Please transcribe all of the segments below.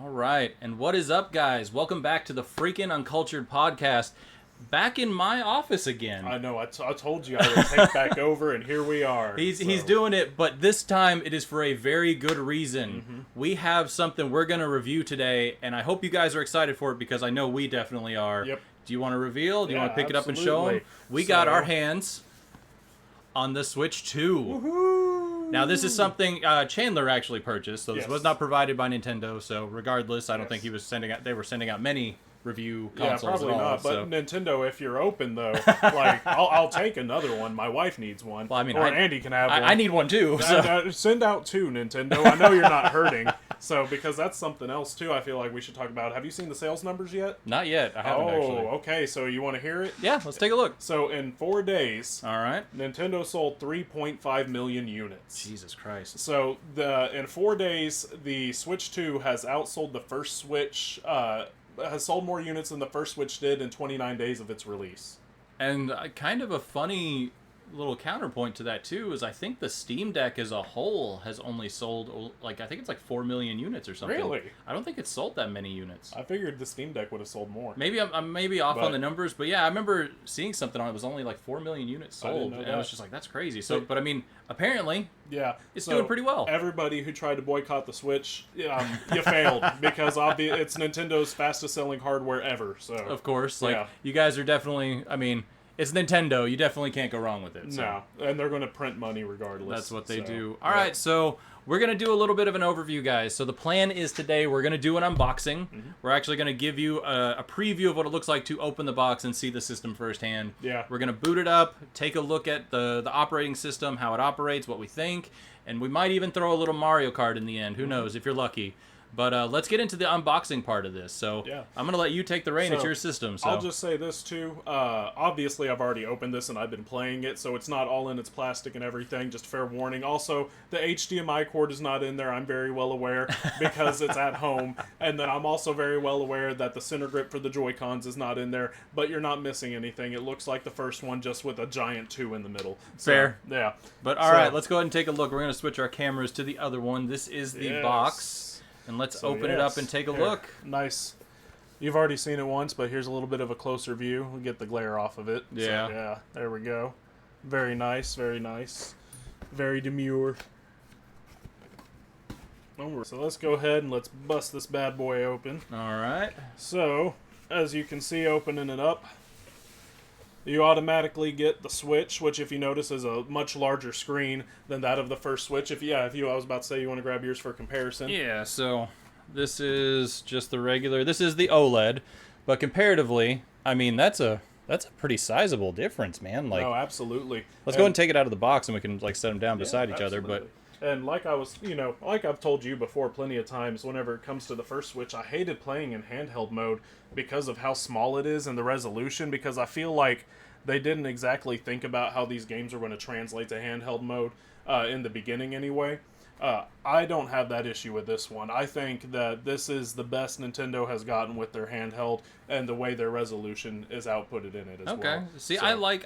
All right, and what is up, guys? Welcome back to the Freaking Uncultured Podcast. Back in my office again. I know. I told you I would take back over, and here we are. He's doing it, but this time it is for a very good reason. Mm-hmm. We have something we're going to review today, and I hope you guys are excited for it because I know we definitely are. Yep. Do you want to reveal? Do you want to pick it up and show absolutely. them? We got our hands on the Switch 2. Woohoo! Now, this is something Chandler actually purchased, so this Yes. was not provided by Nintendo. So, regardless, I don't think he was sending out. They were sending out many review consoles probably at all. not. But so. Nintendo, if you're open though, like I'll take another one. My wife needs one. Well, I mean, or Andy can have one. I need one too. So. Send out two, Nintendo. I know you're not hurting. So because that's something else too. I feel like we should talk about. Have you seen the sales numbers yet? Not yet. I haven't actually. Okay. So you want to hear it? Yeah, let's take a look. So in 4 days, All right. Nintendo sold 3.5 million units. Jesus Christ. So in 4 days, the Switch 2 has outsold the first Switch. Has sold more units than the first Switch did in 29 days of its release. And kind of a funny little counterpoint to that too is I think the Steam Deck as a whole has only sold I think it's like 4 million units or something. Really? I don't think it's sold that many units. I figured the Steam Deck would have sold more. Maybe I'm maybe off But- on the numbers, but yeah, I remember seeing something on it was only like 4 million units I didn't sold, know and that. I was just like, that's crazy. So, but I mean, apparently Yeah, it's doing pretty well. Everybody who tried to boycott the Switch, you failed because it's Nintendo's fastest selling hardware ever. So Of course, Yeah. you guys are definitely. I mean, it's Nintendo. You definitely can't go wrong with it. So. no, and they're going to print money regardless. That's what they So, do. All right, so we're going to do a little bit of an overview, guys. So the plan is today we're going to do an unboxing. Mm-hmm. We're actually going to give you a preview of what it looks like to open the box and see the system firsthand. Yeah. We're going to boot it up, take a look at the operating system, how it operates, what we think, and we might even throw a little Mario Kart in the end. Who knows, if you're lucky. But let's get into the unboxing part of this. So Yeah. I'm going to let you take the reign. It's So, your system. So I'll just say this too. Obviously, I've already opened this and I've been playing it, so it's not all in its plastic and everything. Just fair warning. Also, the HDMI cord is not in there. I'm very well aware because it's at home. And then I'm also very well aware that the center grip for the Joy-Cons is not in there. But you're not missing anything. It looks like the first one, just with a giant 2 in the middle. So, Fair. Yeah. But all right, let's go ahead and take a look. We're going to switch our cameras to the other one. This is the Yes. box. And let's open it up and take a look. Nice. You've already seen it once, but here's a little bit of a closer view. We'll get the glare off of it. Yeah. So, yeah, there we go. Very nice, very nice. Very demure. So let's go ahead and let's bust this bad boy open. All right. So, as you can see opening it up, you automatically get the Switch, which if you notice is a much larger screen than that of the first Switch. I was about to say you want to grab yours for comparison. Yeah, so this is just the regular. This is the OLED, but comparatively, I mean, that's a pretty sizable difference, man. Like, Oh, absolutely. let's go ahead and take it out of the box and we can set them down beside each other, but And like I've told you before plenty of times, whenever it comes to the first Switch, I hated playing in handheld mode because of how small it is and the resolution, because I feel like they didn't exactly think about how these games are going to translate to handheld mode in the beginning anyway. I don't have that issue with this one. I think that this is the best Nintendo has gotten with their handheld and the way their resolution is outputted in it as well. okay. See, So- I like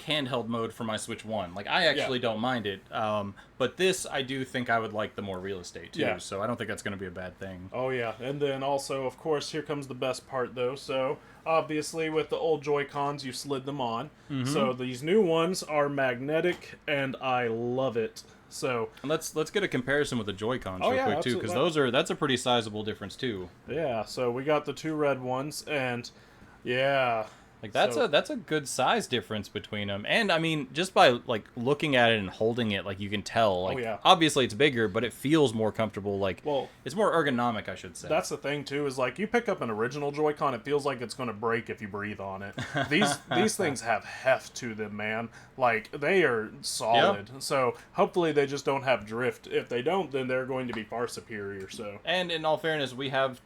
handheld mode for my Switch 1. Like, I actually don't mind it. But this, I do think I would like the more real estate, too. Yeah. So I don't think that's going to be a bad thing. Oh yeah, and then also, of course, here comes the best part though. So obviously, with the old Joy-Cons, you slid them on. Mm-hmm. So these new ones are magnetic, and I love it. So And let's get a comparison with the Joy-Cons Oh, real yeah, quick, too, because that's a pretty sizable difference, too. yeah, so we got the 2 red ones, and yeah. Like that's So- a good size difference between them, and I mean just by like looking at it and holding it, like you can tell. Like yeah. obviously it's bigger, but it feels more comfortable. Like Well, it's more ergonomic, I should say. that's the thing too, is like you pick up an original Joy-Con, it feels like it's going to break if you breathe on it. These things have heft to them, man. Like they are solid. So hopefully they just don't have drift. If they don't, then they're going to be far superior. So And in all fairness, we have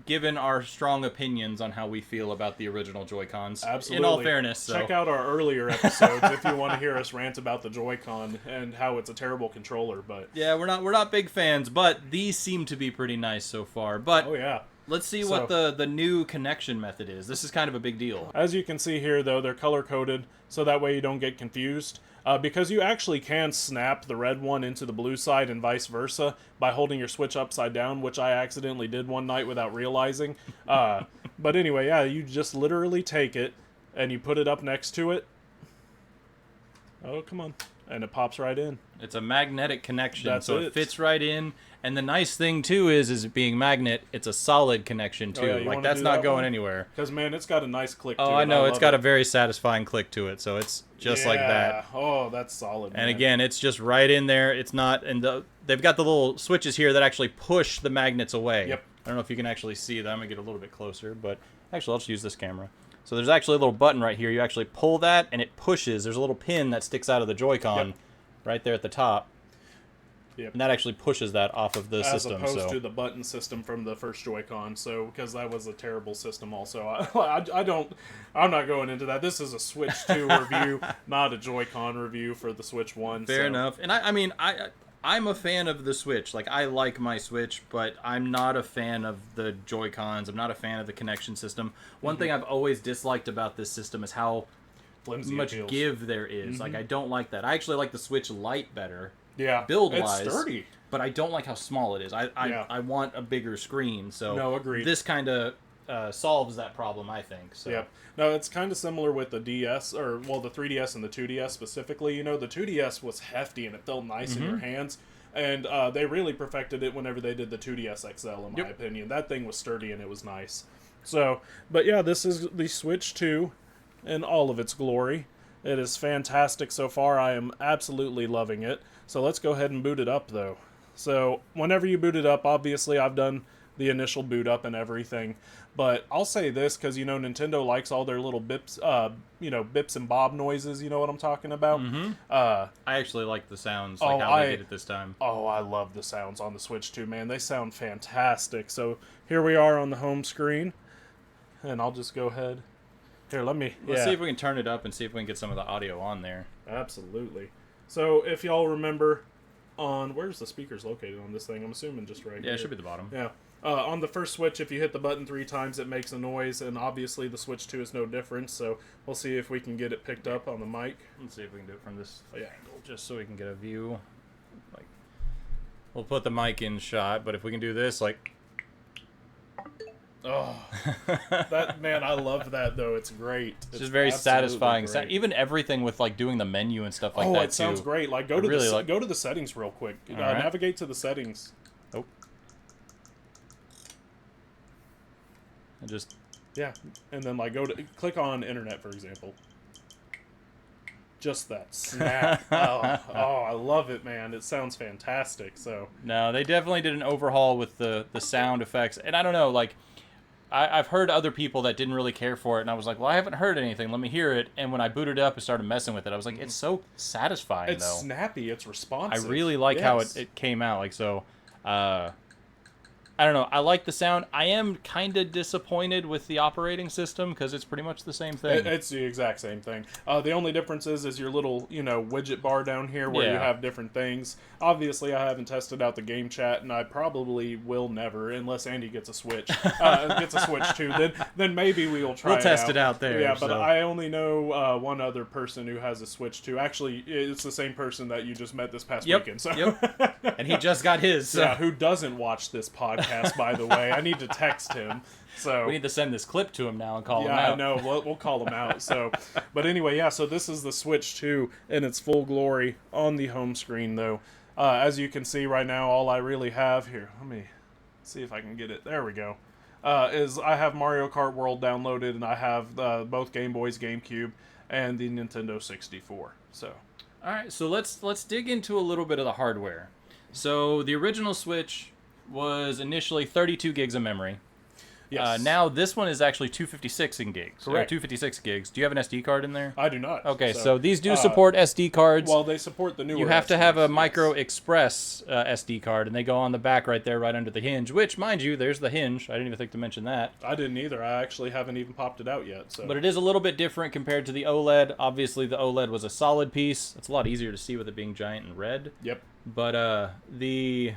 given our strong opinions on how we feel about the original Joy-Cons. absolutely. In all fairness, so. Check out our earlier episodes if you want to hear us rant about the Joy-Con and how it's a terrible controller. But Yeah, we're not big fans, but these seem to be pretty nice so far. But oh yeah. let's see what the new connection method is. This is kind of a big deal. As you can see here, though, they're color-coded, so that way you don't get confused. because you actually can snap the red one into the blue side and vice versa by holding your Switch upside down, which I accidentally did one night without realizing. But anyway, yeah, you just literally take it and you put it up next to it. Oh, come on. And it pops right in. It's a magnetic connection, That's so it fits right in. And the nice thing too is it being magnet, it's a solid connection too. Oh, yeah, like that's not going anywhere. Because man, it's got a nice click to it. Oh, I know. It's got it. a very satisfying click to it, so it's just like that. Oh, that's solid. And man. again, it's just right in there. It's not, and they've got the little switches here that actually push the magnets away. Yep. I don't know if you can actually see them. I'm gonna get a little bit closer, but actually, I'll just use this camera. So there's actually a little button right here. You actually pull that, and it pushes. There's a little pin that sticks out of the Joy-Con right there at the top. Yep. And that actually pushes that off of the system. As opposed to the button system from the first Joy-Con, so because that was a terrible system. Also, I'm not going into that. This is a Switch 2 review, not a Joy-Con review for the Switch 1. Fair enough. And I mean, I'm a fan of the Switch. Like, I like my Switch, but I'm not a fan of the Joy-Cons. I'm not a fan of the connection system. One thing I've always disliked about this system is how Flimsy much feels. give there is. Like, I don't like that. I actually like the Switch Lite better. Yeah, build-wise, it's sturdy. But I don't like how small it is. I want a bigger screen. So no, agreed. This kind of solves that problem, I think. So. Yep. No, it's kind of similar with the DS, or well, the 3DS and the 2DS specifically. You know, the 2DS was hefty and it felt nice in your hands, and they really perfected it whenever they did the 2DS XL, in my opinion. That thing was sturdy and it was nice. So, but yeah, this is the Switch 2 in all of its glory. It is fantastic so far. I am absolutely loving it. So let's go ahead and boot it up, though. So whenever you boot it up, obviously I've done the initial boot up and everything. But I'll say this, because, you know, Nintendo likes all their little bips, bips and bob noises, you know what I'm talking about? I actually like the sounds, like how they did it this time. Oh, I love the sounds on the Switch too, man. They sound fantastic. So here we are on the home screen. And I'll just go ahead. Here, Let's see if we can turn it up and see if we can get some of the audio on there. Absolutely. So if y'all remember where's the speakers located on this thing? I'm assuming just right here. Yeah, it should be the bottom. Yeah. On the first Switch, if you hit the button 3 times, it makes a noise, and obviously the Switch 2 is no different, so we'll see if we can get it picked up on the mic. Let's see if we can do it from this angle, just so we can get a view. Like, we'll put the mic in shot, but if we can do this, like... Oh, that, man, I love that, though. It's great. It's just very satisfying. Even everything with, like, doing the menu and stuff like that, Oh, it sounds great. Like, go to the settings real quick. Right. Navigate to the settings. Oh. And just... Yeah, and then, like, click on Internet, for example. Just that snap. I love it, man. It sounds fantastic, so... No, they definitely did an overhaul with the sound effects. And I don't know, like... I've heard other people that didn't really care for it, and I was like, well, I haven't heard anything. Let me hear it. And when I booted it up and started messing with it, I was like, it's so satisfying, It's snappy. It's responsive. I really like how it came out. Like, so, I don't know. I like the sound. I am kind of disappointed with the operating system because it's pretty much the same thing. It's the exact same thing. The only difference is your little, widget bar down here where you have different things. Obviously, I haven't tested out the game chat, and I probably will never, unless Andy gets a Switch. Gets a Switch too. Then maybe we'll try. We'll test it out there. Yeah, but I only know one other person who has a Switch too. Actually, it's the same person that you just met this past weekend. So. Yep. And he just got his. So. Yeah, who doesn't watch this podcast, by the way. I need to text him. So we need to send this clip to him now and call him out. Yeah, I know. We'll call him out. So, but anyway, yeah. So this is the Switch 2 in its full glory on the home screen, though. As you can see right now, all I really have here. Let me see if I can get it. There we go. Is I have Mario Kart World downloaded, and I have both Game Boys, GameCube, and the Nintendo 64. So. All right. So let's dig into a little bit of the hardware. So the original Switch was initially 32 gigs of memory. Yes. Now this one is actually 256 in gigs. Correct. 256 gigs. Do you have an SD card in there? I do not. Okay, so these do support SD cards. Well, they support the newer. You have to have a yes. micro express SD card, and they go on the back right there, right under the hinge. Which, mind you, there's the hinge. I didn't even think to mention that. I didn't either. I actually haven't even popped it out yet. So. But it is a little bit different compared to the OLED. Obviously, the OLED was a solid piece. It's a lot easier to see with it being giant and red. Yep. But the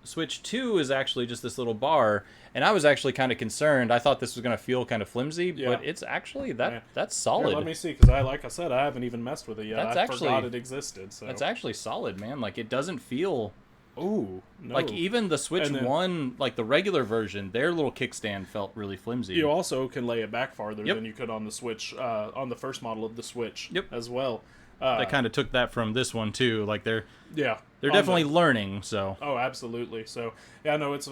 Switch 2 is actually just this little bar, and I was actually kind of concerned. I thought this was going to feel kind of flimsy, but it's actually that's solid. Here, let me see, because like I said, I haven't even messed with it yet. I forgot it existed. So that's actually solid, man. Like, it doesn't feel... Ooh, no. Like, even the Switch 1, like the regular version, their little kickstand felt really flimsy. You also can lay it back farther than you could on the Switch, on the first model of the Switch as well. They kind of took that from this one, too. Like, they're they're definitely learning, so... Oh, absolutely. So, yeah, no, it's...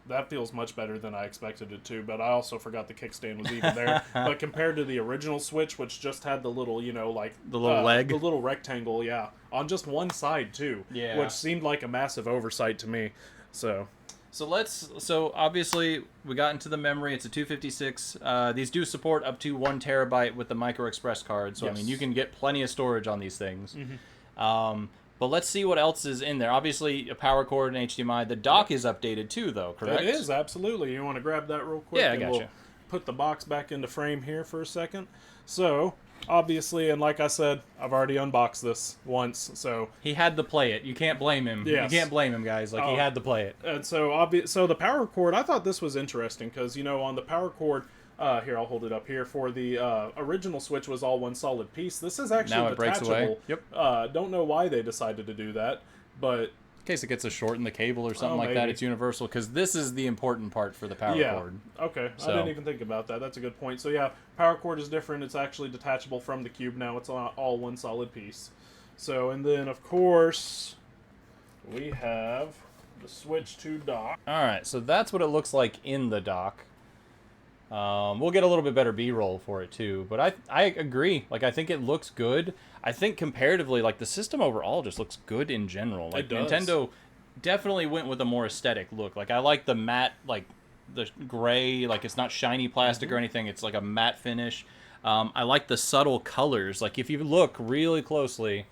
that feels much better than I expected it to, but I also forgot the kickstand was even there. But compared to the original Switch, which just had the little, like... The little leg? The little rectangle, on just one side, too. Yeah. Which seemed like a massive oversight to me, so... So obviously, we got into the memory. It's a 256. These do support up to 1 terabyte with the micro express card, so, I mean, you can get plenty of storage on these things. Mm-hmm. But let's see what else is in there. Obviously, a power cord and HDMI. The dock is updated too, though, correct? It is, absolutely. You want to grab that real quick? Yeah, I gotcha. We'll put the box back into frame here for a second. So, obviously, and like I said, I've already unboxed this once, so... He had to play it. You can't blame him. Yes. You can't blame him, guys. Like, he had to play it. And so, so the power cord, I thought this was interesting, because, on the power cord... here, I'll hold it up here. For the original Switch was all one solid piece. This is actually now it detachable. breaks away. Yep. Don't know why they decided to do that, but... In case it gets a short in the cable or something like that, it's universal, because this is the important part for the power cord. Okay. So. I didn't even think about that. That's a good point. So yeah, power cord is different. It's actually detachable from the cube now. It's all one solid piece. So, and then, of course, we have the Switch 2 dock. Alright, so that's what it looks like in the dock. We'll get a little bit better B-roll for it too, but I agree. Like, I think it looks good. I think comparatively, like, the system overall just looks good in general. Like, it does. Nintendo definitely went with a more aesthetic look. Like, I like the matte, like, the gray, like, it's not shiny plastic or anything. It's like a matte finish. I like the subtle colors. Like, if you look really closely,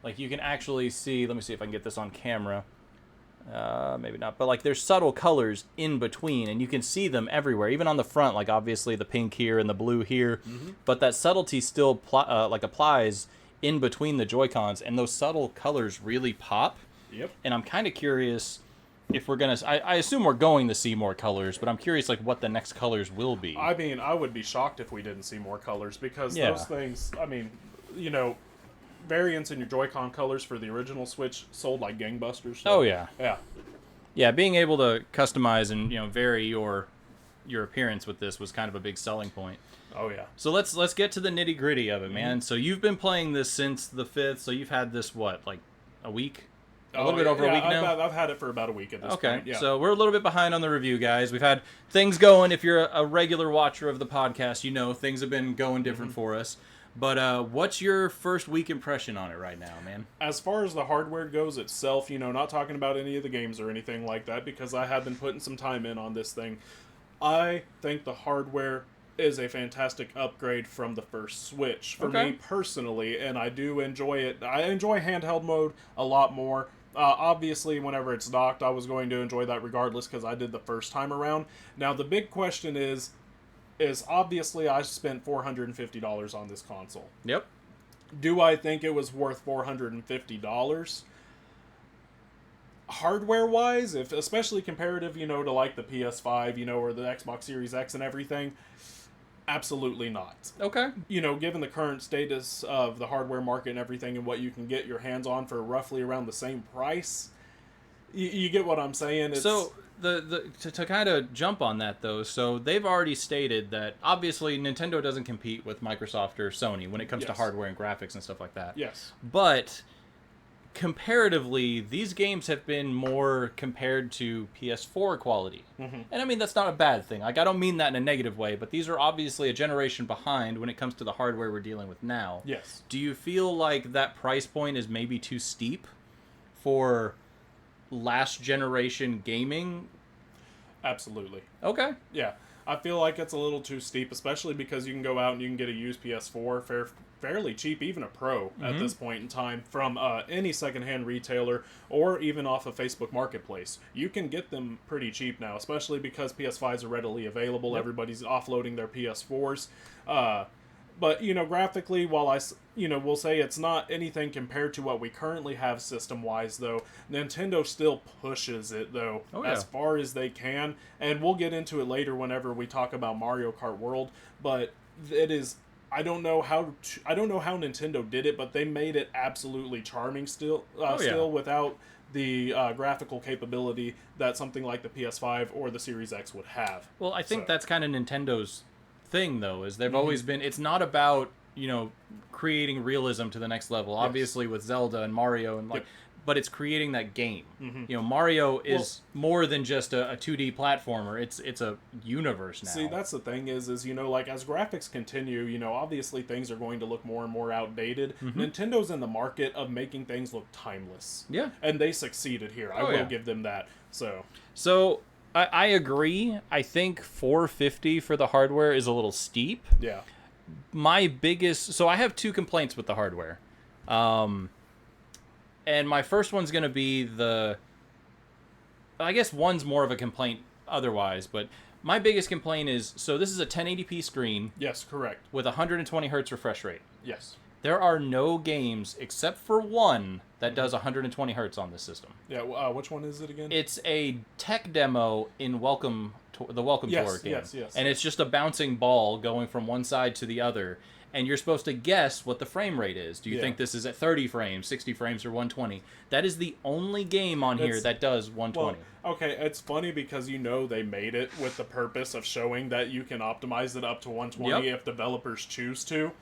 like, you can actually see, let me see if I can get this on camera. Maybe not, but like there's subtle colors in between, and you can see them everywhere, even on the front. Like, obviously the pink here and the blue here, but that subtlety still like applies in between the Joy-Cons, and those subtle colors really pop. Yep. And I'm kind of curious if we're gonna. I assume we're going to see more colors, but I'm curious like what the next colors will be. I mean, I would be shocked if we didn't see more colors, because those things. I mean, variants in your Joy-Con colors for the original Switch sold like gangbusters. So, oh yeah. Yeah, being able to customize and vary your appearance with this was kind of a big selling point. Oh yeah. So let's get to the nitty-gritty of it, man. So you've been playing this since the 5th, so you've had this like a week? A little bit over a week now? I've had it for about a week at this point. Okay, Yeah. So we're a little bit behind on the review, guys. We've had things going. If you're a regular watcher of the podcast, things have been going different for us. But what's your first week impression on it right now, man? As far as the hardware goes itself, not talking about any of the games or anything like that, because I have been putting some time in on this thing. I think the hardware is a fantastic upgrade from the first Switch for me personally, and I do enjoy it. I enjoy handheld mode a lot more. Obviously, whenever it's docked, I was going to enjoy that regardless, because I did the first time around. Now, the big question is obviously I spent $450 on this console. Yep. Do I think it was worth $450? Hardware-wise, especially comparative, to like the PS5, or the Xbox Series X and everything, absolutely not. Okay. Given the current status of the hardware market and everything and what you can get your hands on for roughly around the same price, you get what I'm saying? So to kind of jump on that though, so they've already stated that obviously Nintendo doesn't compete with Microsoft or Sony when it comes to hardware and graphics and stuff like that. Yes. But comparatively, these games have been more compared to PS4 quality. And I mean, that's not a bad thing. Like, I don't mean that in a negative way, but these are obviously a generation behind when it comes to the hardware we're dealing with now. Yes. Do you feel like that price point is maybe too steep for last generation gaming? Absolutely. Okay. Yeah. I feel like it's a little too steep, especially because you can go out and you can get a used PS4 fairly cheap, even a Pro at this point in time, from any secondhand retailer or even off of Facebook Marketplace. You can get them pretty cheap now, especially because PS5s are readily available. Everybody's offloading their PS4s. But, graphically, while we'll say it's not anything compared to what we currently have system-wise, though, Nintendo still pushes it, though, Oh, as yeah. far as they can. And we'll get into it later whenever we talk about Mario Kart World, but it is... I don't know how Nintendo did it, but they made it absolutely charming still, Oh, yeah. without the graphical capability that something like the PS5 or the Series X would have. Well, I think So- that's kind of Nintendo's thing, though, is they've always been. It's not about creating realism to the next level. Obviously, with Zelda and Mario and Yep. but it's creating that game. Mario is more than just a 2D platformer. It's a universe now. See, that's the thing is like as graphics continue, obviously things are going to look more and more outdated. Nintendo's in the market of making things look timeless. Yeah. And they succeeded here. I Oh, will yeah. give them that. So I agree. I think $450 for the hardware is a little steep. Yeah. So I have two complaints with the hardware. And my first one's going to be I guess one's more of a complaint otherwise, but my biggest complaint is, so this is a 1080p screen Yes, correct. with 120 hertz refresh rate. Yes. There are no games, except for one, that does 120 hertz on this system. Yeah, which one is it again? It's a tech demo in the Welcome Tour game. Yes. And it's just a bouncing ball going from one side to the other. And you're supposed to guess what the frame rate is. Do you think this is at 30 frames, 60 frames, or 120? That is the only game on here that does 120. Well, okay, it's funny because they made it with the purpose of showing that you can optimize it up to 120 if developers choose to.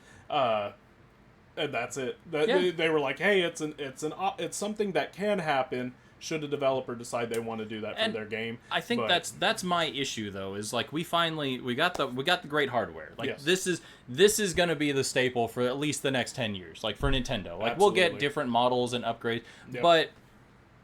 And that's it. They were like, "Hey, it's something that can happen should a developer decide they want to do that for their game." I think that's my issue though. Is like we got the great hardware. Like this is going to be the staple for at least the next 10 years. Like for Nintendo, like we'll get different models and upgrades, but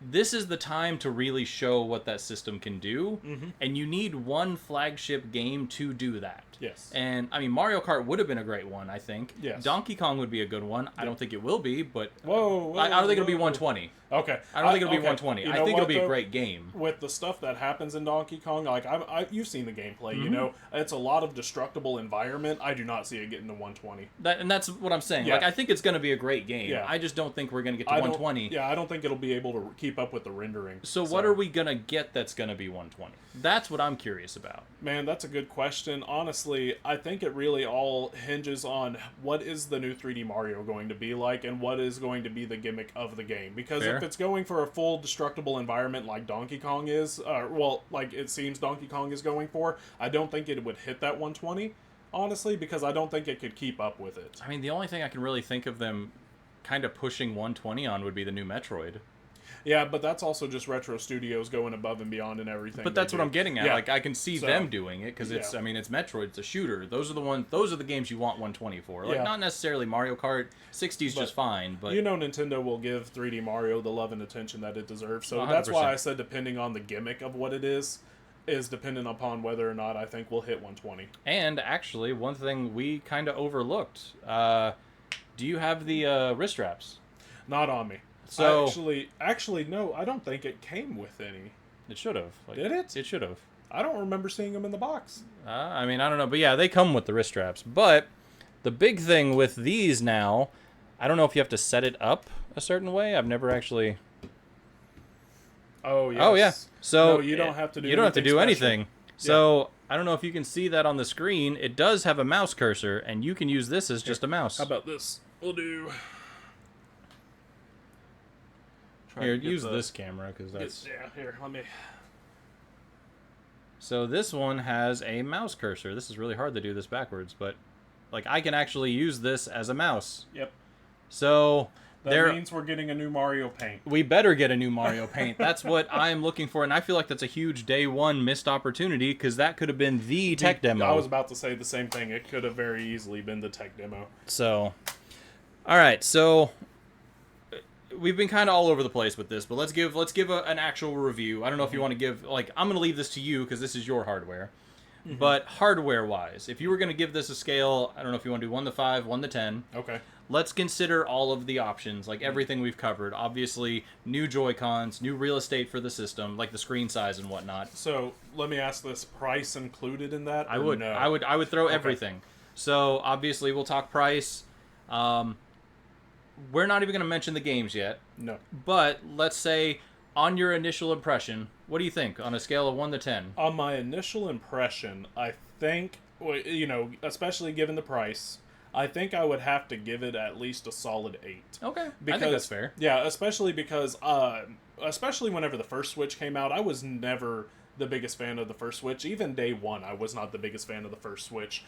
this is the time to really show what that system can do, and you need one flagship game to do that. Yes. And I mean, Mario Kart would have been a great one, I think. Yes. Donkey Kong would be a good one. I don't think it will be, but Whoa, I don't think it'll be 120. Okay. I don't think it'll be okay. 120. You I know think what, it'll be though? a great game. With the stuff that happens in Donkey Kong, like you've seen the gameplay, it's a lot of destructible environment. I do not see it getting to 120. And that's what I'm saying. Yeah. Like I think it's going to be a great game. Yeah. I just don't think we're going to get to 120. Yeah, I don't think it'll be able to keep up with the rendering. So what are we going to get that's going to be 120? That's what I'm curious about. Man, that's a good question. Honestly, I think it really all hinges on what is the new 3D Mario going to be like and what is going to be the gimmick of the game. Because Fair. if it's going for a full destructible environment like Donkey Kong is, like it seems Donkey Kong is going for, I don't think it would hit that 120, honestly, because I don't think it could keep up with it. I mean, the only thing I can really think of them kind of pushing 120 on would be the new Metroid. Yeah, but that's also just Retro Studios going above and beyond and everything. But that's what I'm getting at. Yeah. Like I can see them doing it because it's. Yeah. I mean, it's Metroid. It's a shooter. Those are the games you want 120 for. Like not necessarily Mario Kart. 60's just fine. But Nintendo will give 3D Mario the love and attention that it deserves. So that's 100%. why I said depending on the gimmick of what it is dependent upon whether or not I think we'll hit 120. And actually, one thing we kind of overlooked. Do you have the wrist straps? Not on me. So actually, no. I don't think it came with any. It should have. Did it? It should have. I don't remember seeing them in the box. I mean, I don't know, but yeah, they come with the wrist straps. But the big thing with these now, I don't know if you have to set it up a certain way. I've never actually. Oh yes. Oh yeah. So no, you don't have to do. You don't have to do special. anything. So I don't know if you can see that on the screen. It does have a mouse cursor, and you can use this as just a mouse. How about this? We'll do. Here, use this camera because that's. Yeah, here. Let me. So this one has a mouse cursor. This is really hard to do this backwards, but like I can actually use this as a mouse. Yep. So that means we're getting a new Mario Paint. We better get a new Mario Paint. That's what I'm looking for, and I feel like that's a huge day one missed opportunity because that could have been the tech demo. I was about to say the same thing. It could have very easily been the tech demo. So, all right. So we've been kind of all over the place with this, but let's give an actual review. I don't know if you want to give I'm going to leave this to you because this is your hardware. Mm-hmm. But hardware wise, if you were going to give this a scale, I don't know if you want to do 1 to 5, 1 to 10. Okay. Let's consider all of the options, like everything we've covered. Obviously, new Joy-Cons, new real estate for the system, like the screen size and whatnot. So let me ask this: price included in that? I would. No? I would throw everything. So obviously we'll talk price. Um, we're not even going to mention the games yet. No. But let's say on your initial impression, what do you think on a scale of 1 to 10? On my initial impression, I think, especially given the price, I think I would have to give it at least a solid 8. Okay, Because, I think that's fair. Yeah, especially because, especially whenever the first Switch came out, I was never the biggest fan of the first Switch. Even day one, I was not the biggest fan of the first Switch.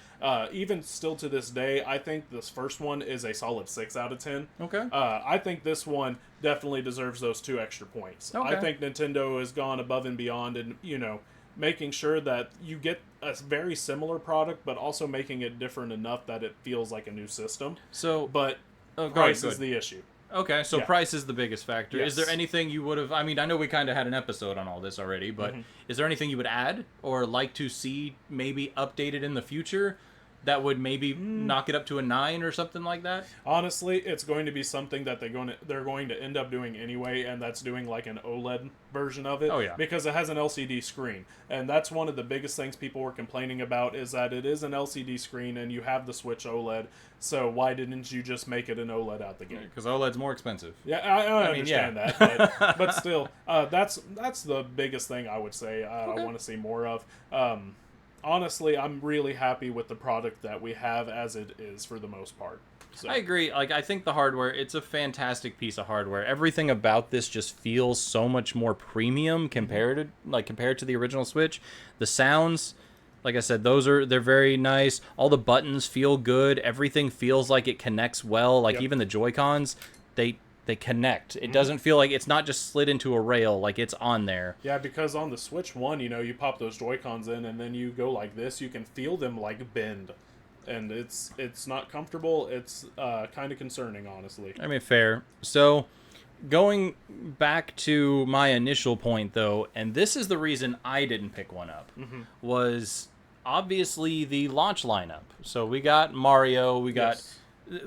Even still to this day, I think this first one is a solid 6 out of 10. Okay. I think this one definitely deserves those 2 extra points. Okay. I think Nintendo has gone above and beyond and, making sure that you get a very similar product, but also making it different enough that it feels like a new system. So, But go price ahead. is the issue. Okay, so Yeah. price is the biggest factor. Yes. Is there anything you would have... I mean, I know we kind of had an episode on all this already, but is there anything you would add or like to see maybe updated in the future that would maybe knock it up to a 9 or something like that? Honestly, it's going to be something that they're going to end up doing anyway, and that's doing like an OLED version of it. Oh, yeah. Because it has an LCD screen, and that's one of the biggest things people were complaining about is that it is an LCD screen and you have the Switch OLED. So why didn't you just make it an OLED out the gate? Because OLED's more expensive. Yeah, I understand yeah. that, but still, that's the biggest thing I would say I want to see more of. Honestly, I'm really happy with the product that we have as it is for the most part. So. I agree. Like, I think the hardware, it's a fantastic piece of hardware. Everything about this just feels so much more premium compared to the original Switch. The sounds, like I said, they're very nice. All the buttons feel good. Everything feels like it connects well. Like even the Joy-Cons, they connect. It doesn't feel like it's not just slid into a rail, like it's on there. Yeah, because on the Switch 1, you pop those Joy-Cons in and then you go like this, you can feel them like bend. And it's not comfortable. It's kind of concerning, honestly. I mean, fair. So, going back to my initial point, though, and this is the reason I didn't pick one up, was obviously the launch lineup. So we got Mario,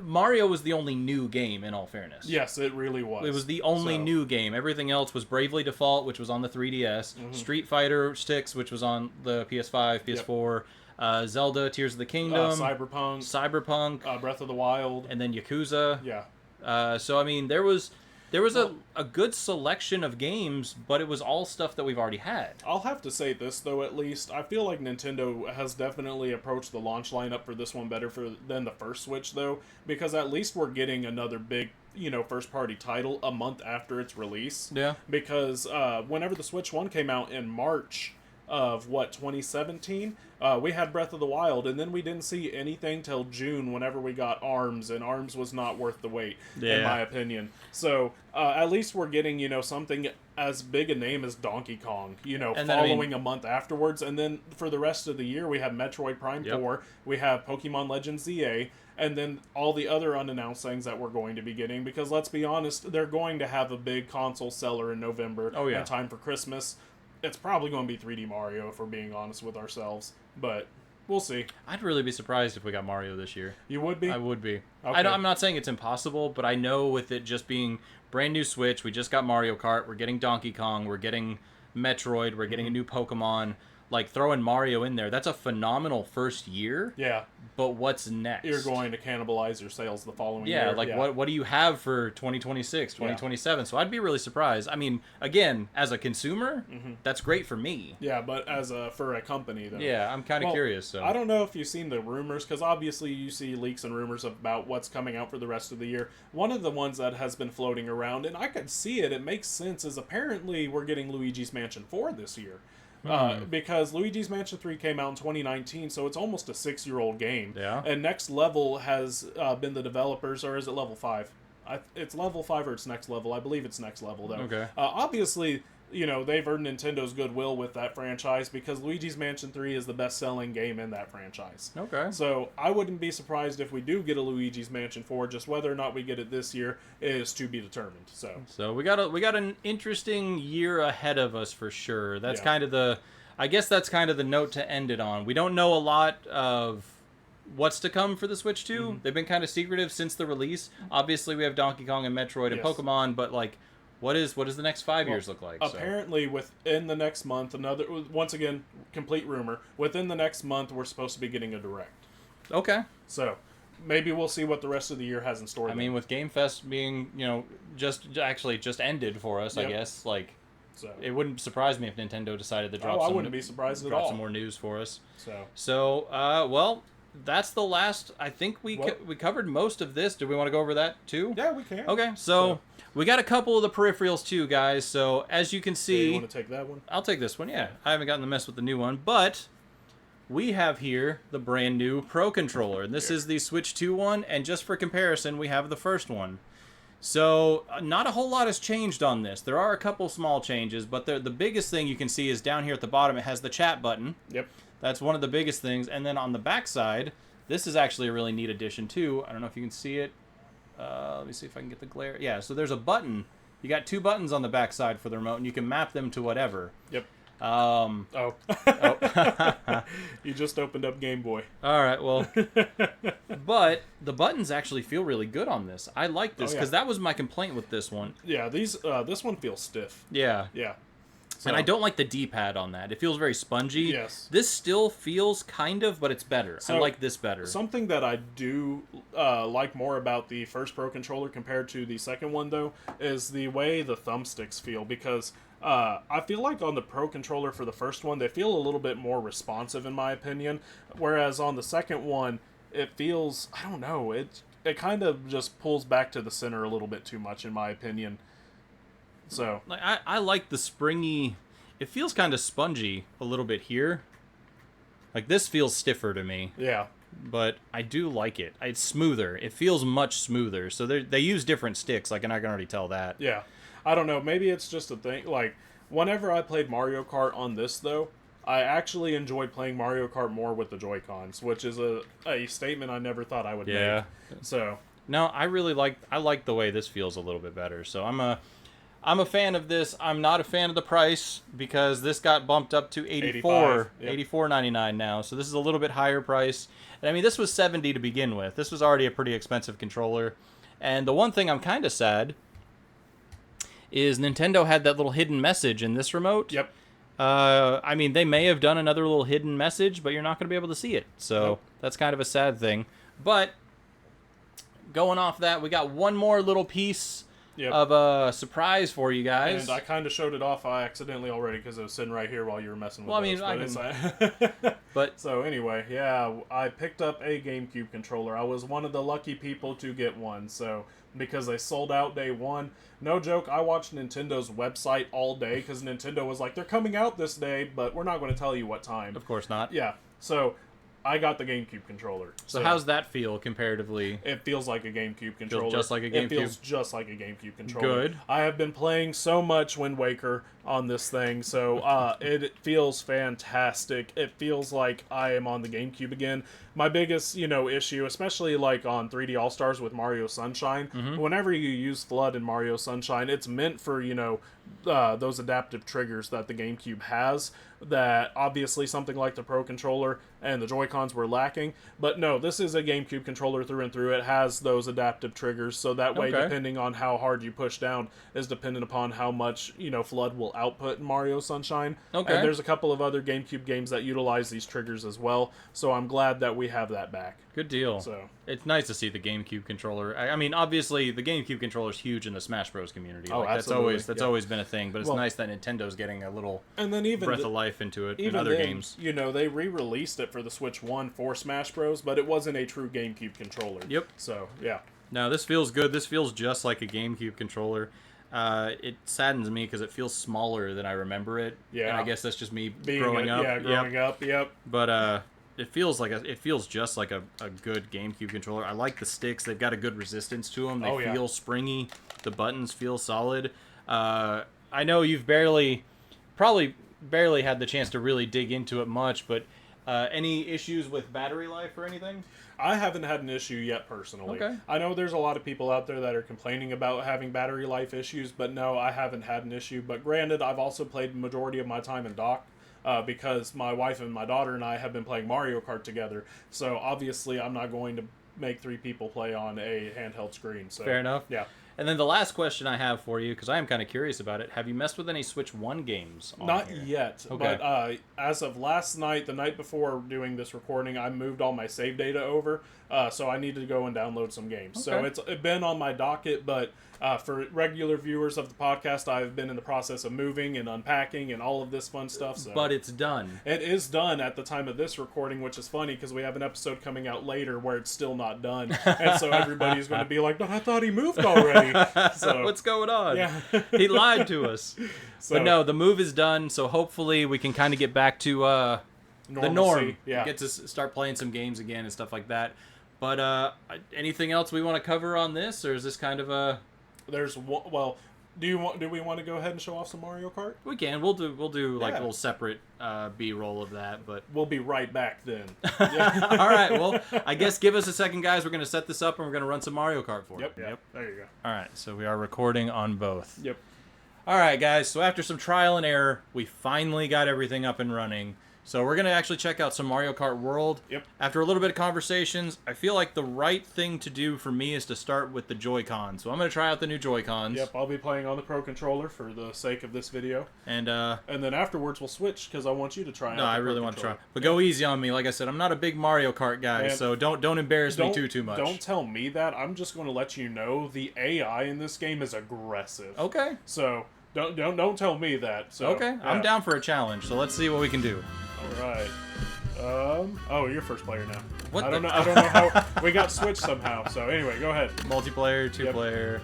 Mario was the only new game, in all fairness. Yes, it really was. It was the only new game. Everything else was Bravely Default, which was on the 3DS, Street Fighter 6, which was on the PS5, PS4, Zelda, Tears of the Kingdom, Cyberpunk, Breath of the Wild, and then Yakuza. Yeah. So, I mean, there was a good selection of games, but it was all stuff that we've already had. I'll have to say this, though, at least. I feel like Nintendo has definitely approached the launch lineup for this one better than the first Switch, though, because at least we're getting another big, first-party title a month after its release. Yeah. Because whenever the Switch 1 came out in March of, 2017, we had Breath of the Wild, and then we didn't see anything till June whenever we got ARMS, and ARMS was not worth the wait, in my opinion. So, at least we're getting, something as big a name as Donkey Kong, following a month afterwards, and then for the rest of the year, we have Metroid Prime 4, we have Pokemon Legends ZA, and then all the other unannounced things that we're going to be getting, because let's be honest, they're going to have a big console seller in November, in time for Christmas. It's probably going to be 3D Mario, if we're being honest with ourselves, but we'll see. I'd really be surprised if we got Mario this year. You would be? I would be. Okay. I'm not saying it's impossible, but I know with it just being brand new Switch, we just got Mario Kart, we're getting Donkey Kong, we're getting Metroid, we're getting a new Pokemon. Like, throwing Mario in there, that's a phenomenal first year. Yeah. But what's next? You're going to cannibalize your sales the following year. Yeah, like what do you have for 2026, 2027? So I'd be really surprised. I mean, again, as a consumer, that's great for me. Yeah, but for a company, though. Yeah, I'm kind of curious. So I don't know if you've seen the rumors, because obviously you see leaks and rumors about what's coming out for the rest of the year. One of the ones that has been floating around, and I could see it makes sense, is apparently we're getting Luigi's Mansion 4 this year. Because Luigi's Mansion 3 came out in 2019, so it's almost a 6-year-old game. Yeah. And Next Level has been the developers, or is it Level 5? It's Level 5 or it's Next Level. I believe it's Next Level, though. Okay. Obviously, they've earned Nintendo's goodwill with that franchise, because Luigi's Mansion 3 is the best-selling game in that franchise. Okay. So I wouldn't be surprised if we do get a Luigi's Mansion 4, just whether or not we get it this year is to be determined. So we got an interesting year ahead of us for sure. That's kind of the note to end it on. We don't know a lot of what's to come for the Switch 2. They've been kind of secretive since the release. Obviously, we have Donkey Kong and Metroid and Pokemon, but like, what does the next 5 years look like? Apparently, within the next month, once again, complete rumor, within the next month, we're supposed to be getting a Direct. Okay. So maybe we'll see what the rest of the year has in store. I mean, with Game Fest being, just ended for us, I Yep. guess, like, So it wouldn't surprise me if Nintendo decided to drop I wouldn't be surprised at all. some more news for us. So Well, that's the last. I think we covered most of this. Do we want to go over that too? yeah, we can. Okay, so we got a couple of the peripherals too, guys. So as you can see, you want to take that one? I'll take this one. Yeah, I haven't gotten to mess with the new one, but we have here the brand new Pro controller. And this is the Switch 2 one, and just for comparison, we have the first one. So not a whole lot has changed on this. There are a couple small changes, but the biggest thing you can see is down here at the bottom. It has the chat button. Yep. That's one of the biggest things. And then on the back side, this is actually a really neat addition too. I don't know if you can see it. Let me see if I can get the glare. Yeah, so there's a button. You got 2 buttons on the back side for the remote, and you can map them to whatever. Yep. Oh. You just opened up Game Boy. All right, well, but the buttons actually feel really good on this. I like this because that was my complaint with this one. Yeah, this one feels stiff. Yeah. Yeah. So, And I don't like the D-pad on that. It feels very spongy. Yes. This still feels kind of, but it's better. So, I like this better. Something that I do like more about the first Pro controller compared to the second one, though, is the way the thumbsticks feel. Because I feel like on the Pro controller for the first one, they feel a little bit more responsive, in my opinion. Whereas on the second one, it feels, I don't know, it kind of just pulls back to the center a little bit too much, in my opinion. So like I like the springy. It feels kind of spongy a little bit here. Like this feels stiffer to me. yeah. But I do like it. It's smoother. It feels much smoother. So they use different sticks. Like, and I can already tell that. Yeah. I don't know. Maybe it's just a thing. Like, whenever I played Mario Kart on this, though, I actually enjoyed playing Mario Kart more with the Joy-Cons, which is a statement I never thought I would make. So No, I like the way this feels a little bit better. So I'm a fan of this. I'm not a fan of the price because this got bumped up to $84.99 now. So this is a little bit higher price. And I mean, this was $70 to begin with. This was already a pretty expensive controller. And the one thing I'm kind of sad is Nintendo had that little hidden message in this remote. Yep. I mean, they may have done another little hidden message, but you're not going to be able to see it. So Nope. That's kind of a sad thing. But going off that, we got one more little piece of a surprise for you guys. And I kind of showed it off accidentally already because it was sitting right here while you were messing with Well, I mean, those. But So anyway, yeah, I picked up a GameCube controller. I was one of the lucky people to get one. So because they sold out day one. No joke, I watched Nintendo's website all day because Nintendo was like, they're coming out this day, but we're not going to tell you what time. Of course not. Yeah, so I got the GameCube controller. So how's that feel comparatively? It feels like a GameCube controller. just like a GameCube? It feels just like a GameCube controller. Good. I have been playing so much Wind Waker on this thing, so it feels fantastic. It feels like I am on the GameCube again. My biggest, issue, especially like on 3D All-Stars with Mario Sunshine, whenever you use FLUDD in Mario Sunshine, it's meant for, those adaptive triggers that the GameCube has, that obviously something like the Pro Controller and the Joy-Cons were lacking. But no, this is a GameCube controller through and through. It has those adaptive triggers, so that way, depending on how hard you push down, is dependent upon how much, FLUDD will output in Mario Sunshine. Okay. And there's a couple of other GameCube games that utilize these triggers as well, so I'm glad that we have that back. Good deal. So it's nice to see the GameCube controller. I mean, obviously, the GameCube controller is huge in the Smash Bros. Community. Oh, like, absolutely. That's always been a thing. But it's nice that Nintendo's getting a little and then even breath of life into it in even other then, games. They re-released it for the Switch 1 for Smash Bros, but it wasn't a true GameCube controller. Yep. So yeah. No, this feels good. This feels just like a GameCube controller. It saddens me because it feels smaller than I remember it. Yeah. And I guess that's just me Being growing up. Yeah, growing up. Yep. But it feels just like a good GameCube controller. I like the sticks. They've got a good resistance to them. They feel springy. The buttons feel solid. I know you've probably barely had the chance to really dig into it much, but any issues with battery life or anything? I haven't had an issue yet personally. Okay. I know there's a lot of people out there that are complaining about having battery life issues, but no, I haven't had an issue. But granted, I've also played the majority of my time in dock. Because my wife and my daughter and I have been playing Mario Kart together. So obviously I'm not going to make 3 people play on a handheld screen. So Fair enough. Yeah. And then the last question I have for you, because I am kind of curious about it, have you messed with any Switch 1 games on Not here? yet, Okay. but as of last night, the night before doing this recording, I moved all my save data over, so I need to go and download some games. So Okay. it's been on my docket, but for regular viewers of the podcast, I've been in the process of moving and unpacking and all of this fun stuff. So. But it's done. It is done at the time of this recording, which is funny because we have an episode coming out later where it's still not done, and so everybody's going to be like, "No, I thought he moved already." So What's going on? yeah, He lied to us. so, But no, the move is done, so hopefully we can kind of get back to the norm. normalcy, yeah. Get to start playing some games again and stuff like that. But anything else we want to cover on this, or is this kind of a... There's well, do we want to go ahead and show off some Mario Kart? We can. We'll do like a Yeah. little separate B-roll of that, but... We'll be right back then. All right, well, I guess give us a second, guys. We're going to set this up, and we're going to run some Mario Kart for Yep. it. Yep. There you go. All right, so we are recording on both. Yep. All right, guys, so after some trial and error, we finally got everything up and running. So we're going to actually check out some Mario Kart World. Yep. After a little bit of conversations, I feel like the right thing to do for me is to start with the Joy-Cons. So I'm going to try out the new Joy-Cons. Yep. I'll be playing on the Pro Controller for the sake of this video, And, and then afterwards we'll switch because I want you to try. no, out the I Pro really want to try. Controller. But go easy on me. Like I said, I'm not a big Mario Kart guy, Man, so don't embarrass me too much. Don't tell me that. I'm just going to let you know the AI in this game is aggressive. Okay. So don't tell me that. So Okay. yeah. I'm down for a challenge, so let's see what we can do. All right. Oh, you're first player now. What I don't the- know. I don't know how we got switched somehow. So anyway, go ahead. Multiplayer, two-player.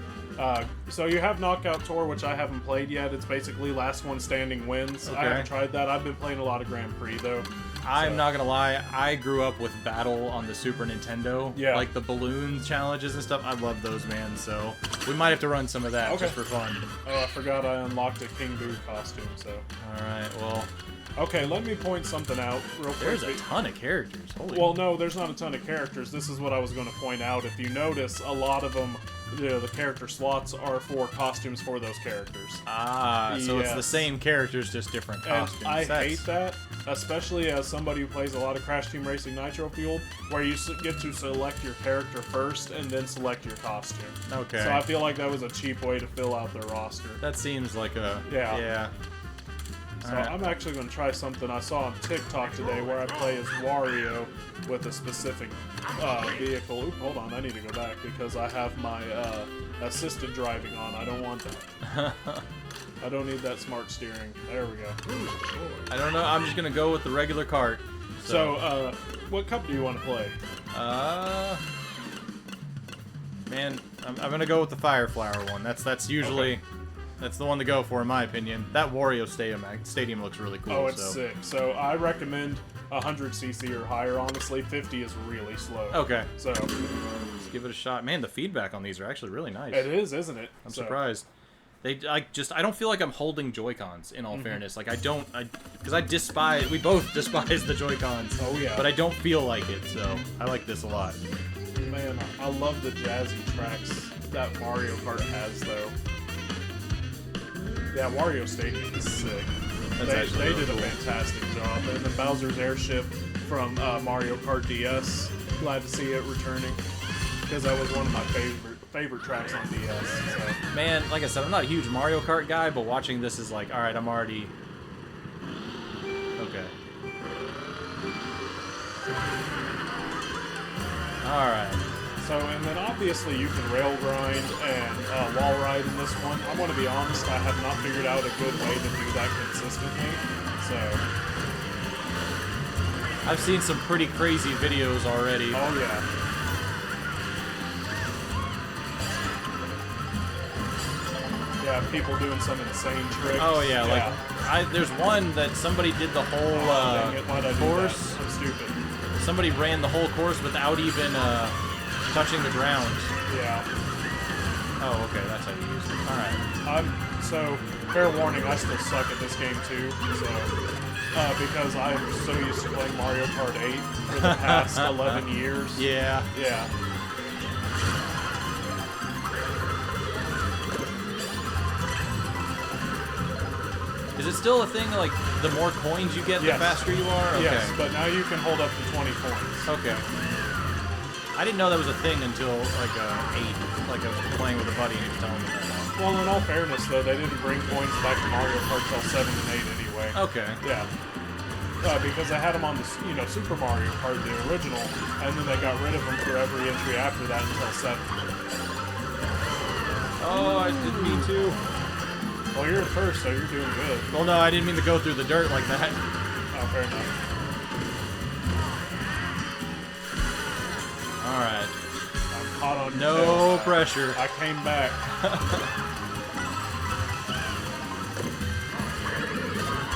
So you have Knockout Tour, which I haven't played yet. It's basically last one standing wins. I Okay. haven't tried that. I've been playing a lot of Grand Prix though. I'm So- not gonna lie, I grew up with Battle on the Super Nintendo. Yeah. Like the balloon challenges and stuff. I love those, man. So we might have to run some of that Okay. just for fun. Oh, I forgot I unlocked a King Boo costume. So Alright, well, okay, let me point something out real quick. there's a ton of characters. Holy Well, no, there's not a ton of characters. This is what I was going to point out. If you notice, a lot of them, the character slots are for costumes for those characters. so it's the Yes. same characters, just different And costumes. I That's- hate that, especially as somebody who plays a lot of Crash Team Racing Nitro Fueled, where you get to select your character first and then select your costume. Okay. So I feel like that was a cheap way to fill out the roster. That seems like a... Yeah. Yeah. So Alright. I'm actually going to try something I saw on TikTok today where I play as Wario with a specific vehicle. Oop, hold on, I need to go back because I have my assisted driving on. I don't want that. I don't need that smart steering. There we go. I don't know. I'm just gonna go with the regular cart. So, what cup do you want to play? Man, I'm gonna go with the Fire Flower one. That's usually that's the one to go for in my opinion. That Wario stadium looks really cool. Oh, it's so. sick. So I recommend 100cc or higher. Honestly, 50 is really slow. Okay, So let's give it a shot. Man, the feedback on these are actually really nice. it is, isn't it? I'm So- surprised. I don't feel like I'm holding Joy-Cons in all Mm-hmm. fairness. Like because I despise, we both despise the Joy-Cons. Oh, yeah. But I don't feel like it, so I like this a lot. Man, I love the jazzy tracks that Mario Kart has, though. Yeah, Wario Stadium is sick. That's They actually really did a cool. fantastic job. And then Bowser's Airship from Mario Kart DS. Glad to see it returning because that was one of my favorite tracks on DS. So. Man, like I said, I'm not a huge Mario Kart guy, but watching this is like, all right, I'm already okay. All right. So, and then obviously you can rail grind and wall ride in this one. I want to be honest, I have not figured out a good way to do that consistently. So, I've seen some pretty crazy videos already. oh yeah. Yeah, people doing some insane tricks. Oh yeah, like there's one that somebody did the whole Dang it, why'd I do course. that? I'm stupid. Somebody ran the whole course without even touching the ground. Yeah. Oh, okay, that's how you use it. All right. So, fair warning, I still suck at this game too. So, because I'm so used to playing Mario Kart 8 for the past 11 years. Yeah. Yeah. Is it still a thing like the more coins you get, Yes. the faster you are? Okay. Yes, but now you can hold up to 20 points. Okay. I didn't know that was a thing until like 8. Like I was playing with a buddy and he was telling me that. Well, in all fairness, though, they didn't bring points back to Mario Kart till 7 and 8 anyway. Okay. Yeah. Because they had them on the, Super Mario Kart, the original, and then they got rid of them for every entry after that until 7. Oh, I didn't mean to. Well, you're in first, so you're doing good. Well, no, I didn't mean to go through the dirt like that. Oh, fair enough. Alright. I'm caught on your No tail. pressure. I came back.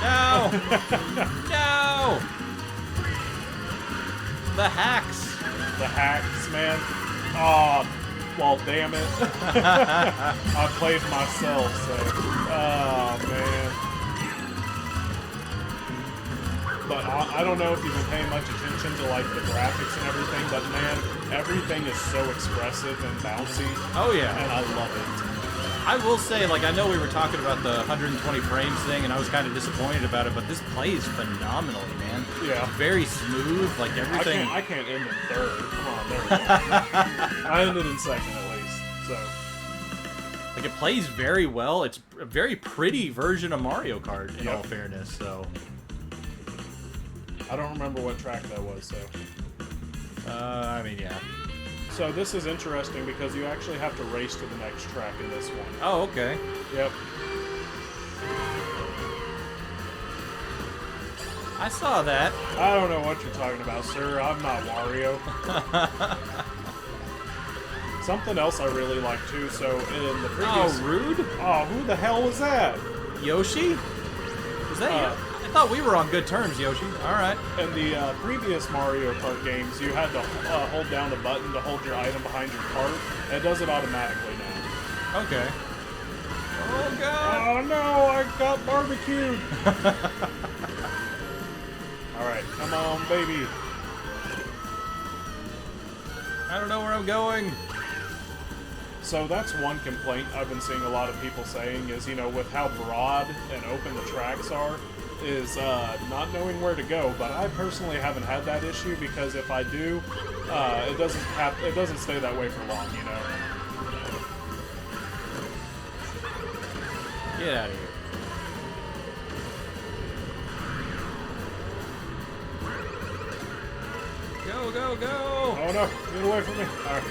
No! No! The hacks. The hacks, man. Oh, well, damn it. I played myself, so. Oh, man. But I don't know if you've been paying much attention to, like, the graphics and everything, but, man, everything is so expressive and bouncy. Oh, yeah. And I love it. I will say, like, I know we were talking about the 120 frames thing, and I was kind of disappointed about it, but this plays phenomenally, man. Yeah. Very smooth, like everything. I can't end in third. Come on, there we go. I ended in second at least, so. Like, it plays very well. It's a very pretty version of Mario Kart, in Yep. all fairness, so. I don't remember what track that was, so. I mean, yeah. So this is interesting because you actually have to race to the next track in this one. Oh, okay. Yep. I saw that. I don't know what you're talking about, sir. I'm not Wario. Something else I really like too. So in the previous. Oh, rude? Oh, who the hell was that? Yoshi? Was that you? I thought we were on good terms, Yoshi. Alright. In the previous Mario Kart games, you had to hold down the button to hold your item behind your cart. It does it automatically now. Okay. Oh, God. Oh no, I got barbecued. Alright, come on, baby. I don't know where I'm going. So that's one complaint I've been seeing a lot of people saying is, with how broad and open the tracks are, is not knowing where to go. But I personally haven't had that issue because if I do, it doesn't stay that way for long, Get out of here. Go, go, go! Oh no, get away from me. Alright.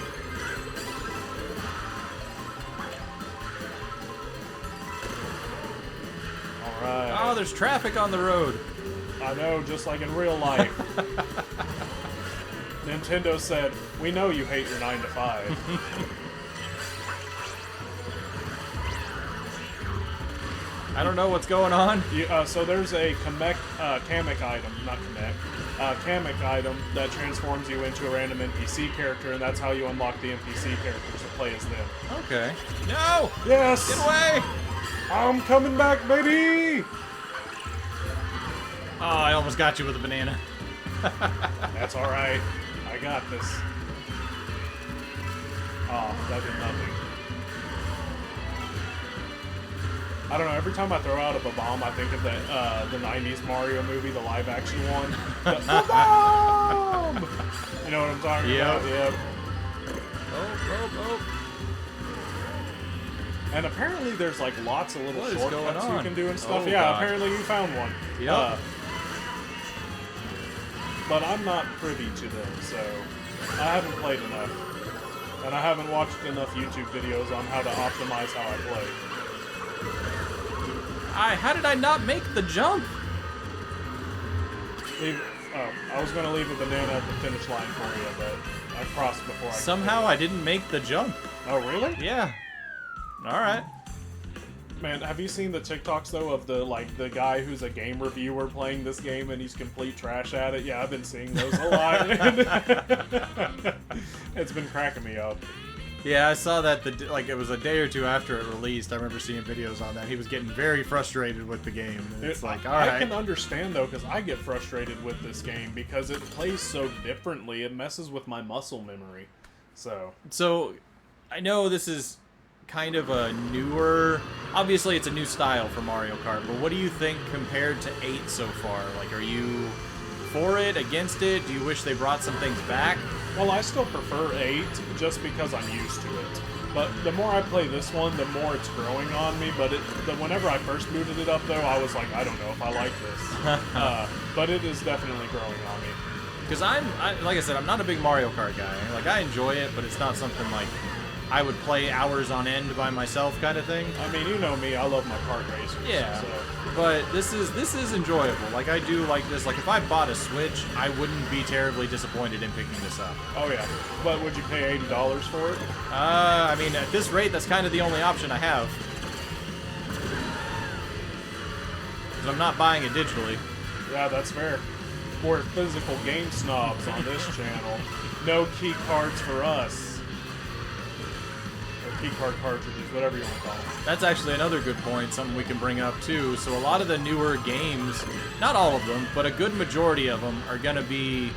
Alright. Oh, there's traffic on the road. I know, just like in real life. Nintendo said, we know you hate your 9 to 5. I don't know what's going on. So there's a Kamek item, not Kamek, Kamek item that transforms you into a random NPC character, and that's how you unlock the NPC characters to play as them. Okay. No! Yes! Get away! I'm coming back, baby! Oh, I almost got you with a banana. That's alright. I got this. Oh, that did nothing. I don't know, every time I throw out a bomb, I think of the 90s Mario movie, the live-action one. The bomb! You know what I'm talking about? Yep. Oh. And apparently there's, like, lots of little What is going shortcuts you on? can do and stuff. Oh, yeah, God. apparently you found one. Yep. But I'm not privy to them, so I haven't played enough. And I haven't watched enough YouTube videos on how to optimize how I play. How did I not make the jump? I was going to leave a banana at the finish line for you, but I crossed before I could. Somehow I didn't make the jump. Oh, really? Yeah. Alright. Man, have you seen the TikToks, though, of the guy who's a game reviewer playing this game and he's complete trash at it? Yeah, I've been seeing those a lot. It's been cracking me up. Yeah, I saw that, it was a day or two after it released. I remember seeing videos on that. He was getting very frustrated with the game. And it's like, alright. I can understand, though, because I get frustrated with this game because it plays so differently. It messes with my muscle memory. So, I know this is kind of a newer... Obviously, it's a new style for Mario Kart, but what do you think compared to 8 so far? Like, are you for it, against it? Do you wish they brought some things back? Well, I still prefer 8 just because I'm used to it. But the more I play this one, the more it's growing on me. But whenever I first booted it up, though, I was like, I don't know if I like this. But it is definitely growing on me. Because like I said, I'm not a big Mario Kart guy. Like, I enjoy it, but it's not something like I would play hours on end by myself kind of thing. I mean, you know me, I love my kart racers. Yeah. So. But this is enjoyable. Like, I do like this. Like, if I bought a Switch, I wouldn't be terribly disappointed in picking this up. Oh, yeah. But would you pay $80 for it? I mean, at this rate, that's kind of the only option I have. Because I'm not buying it digitally. Yeah, that's fair. We're physical game snobs on this channel. No key cards for us. Or key card cartridges, whatever you want to call them. That's actually another good point, something we can bring up too. So a lot of the newer games, not all of them, but a good majority of them are going to be,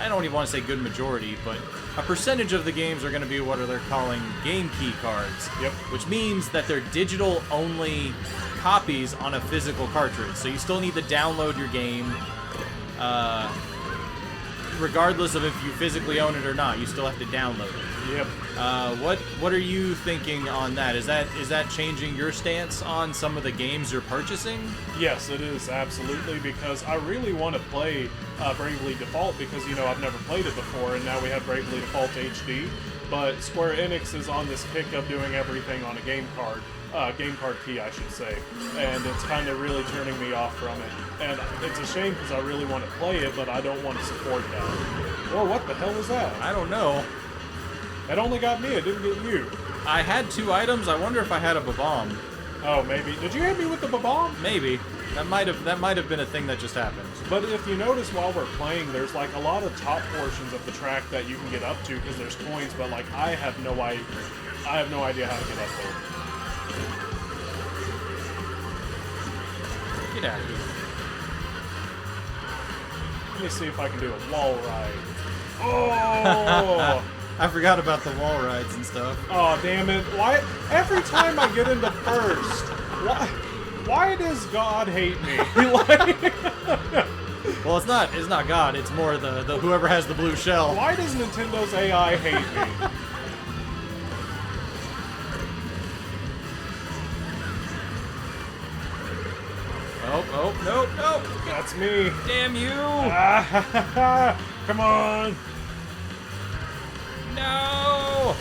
I don't even want to say good majority, but a percentage of the games are going to be what they're calling game key cards. Yep. Which means that they're digital only copies on a physical cartridge. So you still need to download your game. Regardless of if you physically own it or not, you still have to download it. Yep. What are you thinking on that? Is that changing your stance on some of the games you're purchasing? Yes, it is, absolutely, because I really want to play Bravely Default because, you know, I've never played it before, and now we have Bravely Default HD, but Square Enix is on this kick of doing everything on a game card key, I should say, and it's kind of really turning me off from it, and it's a shame because I really want to play it, but I don't want to support that. Whoa, what the hell was that? I don't know. It only got me, it didn't get you. I had 2 items. I wonder if I had a bomb. Oh, maybe. Did you hit me with the bomb? Maybe. That might have been a thing that just happened. But if you notice while we're playing, there's like a lot of top portions of the track that you can get up to because there's coins, but like I have no idea how to get up there. Get out of here. Let me see if I can do a wall ride. Oh! I forgot about the wall rides and stuff. Oh, damn it. Why? Every time I get into first, why does God hate me? Well, it's not God, it's more the whoever has the blue shell. Why does Nintendo's AI hate me? Oh, no. That's me. Damn you. Come on. No.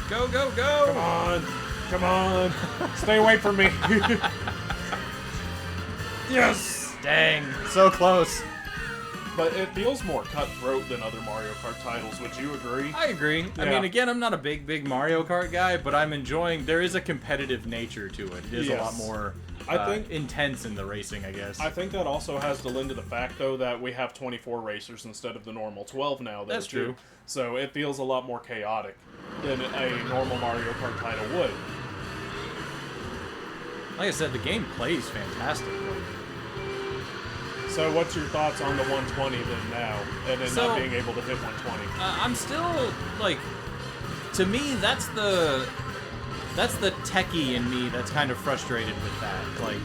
Go. Come on. Come on. Stay away from me. Yes. Dang. So close. But it feels more cutthroat than other Mario Kart titles. Would you agree? I agree. Yeah. I mean, again, I'm not a big Mario Kart guy, but I'm enjoying. There is a competitive nature to it. It is a lot more I think intense in the racing, I guess. I think that also has to lend to the fact, though, that we have 24 racers instead of the normal 12 now. That's true. So it feels a lot more chaotic than a normal Mario Kart title would. Like I said, the game plays fantastic. So what's your thoughts on the 120 then now, and then not being able to hit 120? I'm still, like, to me, that's the techie in me that's kind of frustrated with that. Like,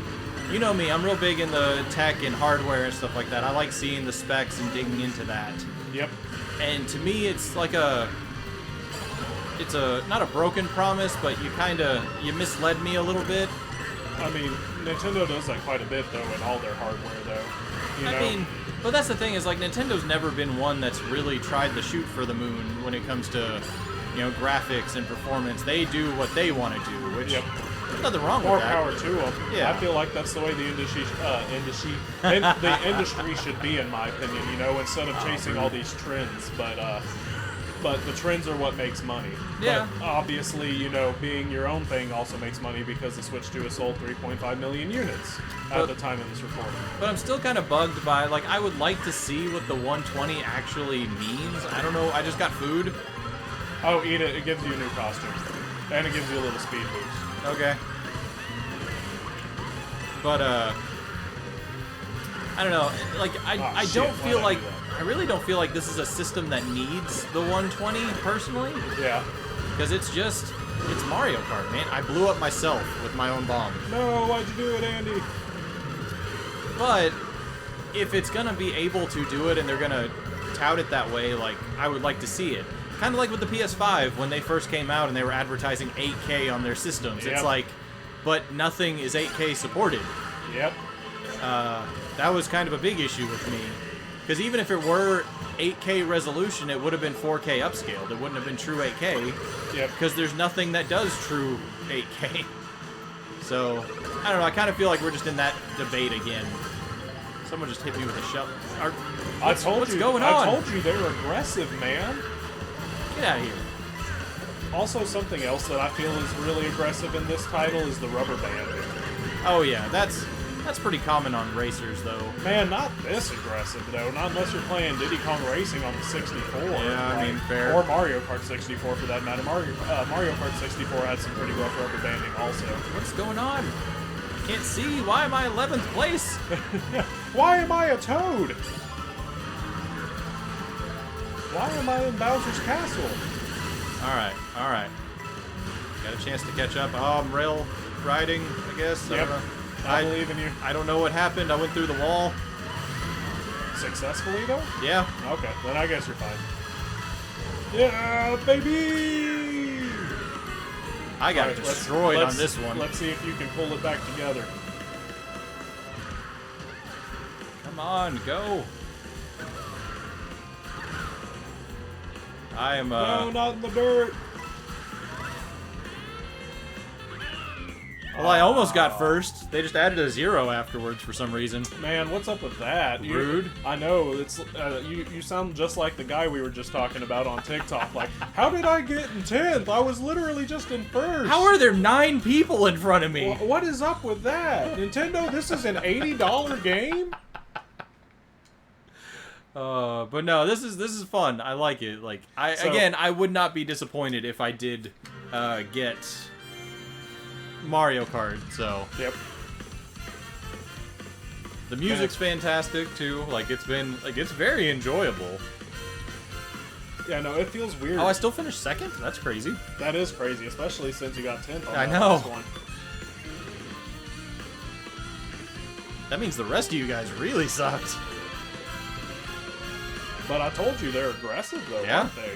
you know me, I'm real big in the tech and hardware and stuff like that. I like seeing the specs and digging into that. Yep. And to me, it's like it's not a broken promise, but you misled me a little bit. I mean, Nintendo does that quite a bit, though, in all their hardware, though. I mean, but that's the thing is, like, Nintendo's never been one that's really tried to shoot for the moon when it comes to, you know, graphics and performance. They do what they want to do, which there's nothing wrong More with that. power to them. Yeah. I feel like that's the way the industry should be, in my opinion. You know, instead of chasing all these trends, but the trends are what makes money. Yeah. But obviously, you know, being your own thing also makes money because the Switch 2 has sold 3.5 million units at the time of this recording. But I'm still kind of bugged by, like, I would like to see what the 120 actually means. I don't know. I just got food. Oh, eat it. It gives you a new costume. And it gives you a little speed boost. Okay. But, I don't know. Like, I don't feel like... I really don't feel like this is a system that needs the 120, personally. Yeah. Because it's just... It's Mario Kart, man. I blew up myself with my own bomb. No, why'd you do it, Andy? But if it's gonna be able to do it and they're gonna tout it that way, like, I would like to see it. Kind of like with the PS5 when they first came out and they were advertising 8K on their systems. Yep. It's like, but nothing is 8K supported. Yep. That was kind of a big issue with me. Because even if it were 8K resolution, it would have been 4K upscaled. It wouldn't have been true 8K. Yep. Because there's nothing that does true 8K. So, I don't know. I kind of feel like we're just in that debate again. Someone just hit me with a shell. What's going on? I told you they're aggressive, man. Get out of here. Also, something else that I feel is really aggressive in this title is the rubber banding. Oh yeah, that's pretty common on racers though. Man, not this aggressive though. Not unless you're playing Diddy Kong Racing on the 64. Yeah, I mean, fair. Or Mario Kart 64 for that matter. Mario Kart 64 had some pretty rough rubber banding also. What's going on? I can't see. Why am I 11th place? Why am I a toad? Why am I in Bowser's Castle? Alright. Got a chance to catch up. Oh, I'm rail riding, I guess. Yep. I believe in you. I don't know what happened. I went through the wall. Successfully, though? Yeah. Okay, then I guess you're fine. Yeah, baby! I got Alright, destroyed on this one. Let's see if you can pull it back together. Come on, go. I am, No, not in the dirt! Well, I almost got first. They just added a 0 afterwards for some reason. Man, what's up with that? Rude. I know, it's you sound just like the guy we were just talking about on TikTok. Like, how did I get in 10th? I was literally just in first. How are there 9 people in front of me? What is up with that? Nintendo, this is an $80 game? But no, this is fun. I like it. Like, I would not be disappointed if I did get Mario Kart. So Yep. the music's fantastic too. Like, it's very enjoyable. Yeah, no, it feels weird. Oh, I still finished second? That's crazy. That is crazy, especially since you got 10th on I that know. last one. That means the rest of you guys really sucked. But I told you they're aggressive, though, Yeah? aren't they?